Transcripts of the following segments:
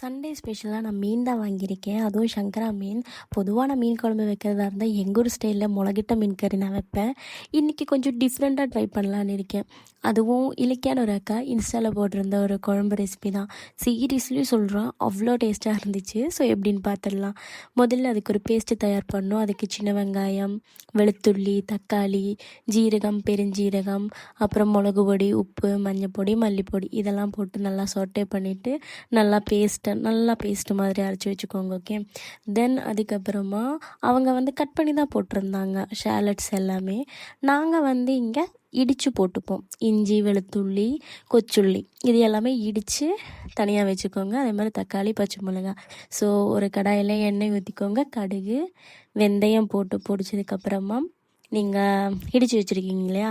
Sunday ஸ்பெஷலாக நான் மீன் தான் வாங்கியிருக்கேன். அதுவும் சங்கரா மீன். பொதுவா நான் மீன் குழம்பு வைக்கிறதா இருந்தால் எங்கள் ஊர் ஸ்டைலில் முளகிட்ட மீன் கறி நான் வைப்பேன். இன்றைக்கி கொஞ்சம் டிஃப்ரெண்ட்டாக ட்ரை பண்ணலான்னு இருக்கேன். அதுவும் இலக்கியான ஒரு அக்கா இன்ஸ்டாவில் போட்டிருந்த ஒரு குழம்பு ரெசிபி தான். சீரியஸ்லியும் சொல்கிறேன், அவ்வளோ டேஸ்ட்டாக இருந்துச்சு. ஸோ எப்படின்னு பார்த்துடலாம். முதல்ல அதுக்கு ஒரு பேஸ்ட்டு தயார் பண்ணணும். அதுக்கு சின்ன வெங்காயம், வெளுத்துள்ளி, தக்காளி, ஜீரகம், பெருஞ்சீரகம், அப்புறம் மிளகு பொடி, உப்பு, மஞ்சள் பொடி, மல்லிப்பொடி இதெல்லாம் போட்டு நல்லா சொட்டே பண்ணிவிட்டு நல்லா பேஸ்ட்டு மாதிரி அரைச்சி வச்சுக்கோங்க. ஓகே. தென் அதுக்கப்புறமா அவங்க வந்து கட் பண்ணி தான் போட்டிருந்தாங்க ஷேலட்ஸ் எல்லாமே. நாங்கள் வந்து இங்கே இடித்து போட்டுப்போம். இஞ்சி, வெளுத்துள்ளி, கொச்சுள்ளி இது எல்லாமே இடித்து தனியாக வச்சுக்கோங்க. அதே மாதிரி தக்காளி, பச்சை மிளகாய். ஸோ ஒரு கடாயில் எண்ணெய் ஊற்றிக்கோங்க. கடுகு, வெந்தயம் போட்டு பொடிச்சதுக்கப்புறமா நீங்கள் இடித்து வச்சுருக்கீங்க இல்லையா,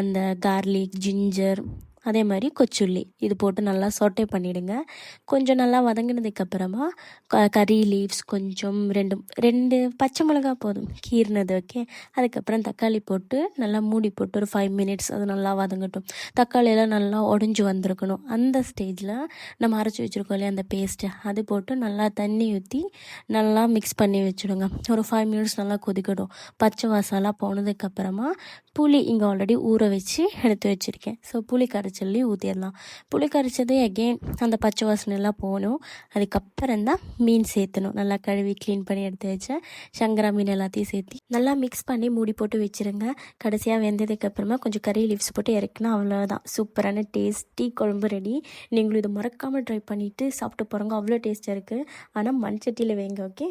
அந்த கார்லிக், ஜிஞ்சர், அதே மாதிரி கொச்சுள்ளி இது போட்டு நல்லா சொட்டே பண்ணிவிடுங்க. கொஞ்சம் நல்லா வதங்கினதுக்கப்புறமா கறி லீவ்ஸ் கொஞ்சம் ரெண்டு பச்சை மிளகா போதும் கீறினது. ஓகே. அதுக்கப்புறம் தக்காளி போட்டு நல்லா மூடி போட்டு ஒரு 5 மினிட்ஸ் அது நல்லா வதங்கட்டும். தக்காளியெல்லாம் நல்லா உடஞ்சி வந்திருக்கணும். அந்த ஸ்டேஜில் நம்ம அரைச்சி வச்சுருக்கோம் இல்லையா அந்த பேஸ்ட்டு அது போட்டு நல்லா தண்ணி ஊற்றி நல்லா மிக்ஸ் பண்ணி வச்சுடுங்க. ஒரு 5 மினிட்ஸ் நல்லா கொதிக்கட்டும். பச்சை வாசம்லாம் போனதுக்கப்புறமா புளி இங்கே ஆல்ரெடி ஊற வச்சு எடுத்து வச்சுருக்கேன். ஸோ புளி கரைச்சல்லி ஊற்றிடலாம். புளி கரைச்சது எகெயின் அந்த பச்சை வாசனை எல்லாம் போகணும். அதுக்கப்புறம் தான் மீன் சேர்த்தணும். நல்லா கழுவி க்ளீன் பண்ணி எடுத்து வச்சேன் சங்கரா மீன் எல்லாத்தையும் சேர்த்து நல்லா மிக்ஸ் பண்ணி மூடி போட்டு வச்சுருங்க. கடைசியாக வெந்ததுக்கப்புறமா கொஞ்சம் கறி லீவ்ஸ் போட்டு இறக்குனா அவ்வளோதான். சூப்பரான டேஸ்டி குழம்பு ரெடி. நீங்களும் இதை மறக்காமல் ட்ரை பண்ணிவிட்டு சாப்பிட்டு போகிறவங்க. அவ்வளோ டேஸ்ட்டாக இருக்குது. ஆனால் மண் சட்டியில் வைங்க. ஓகே.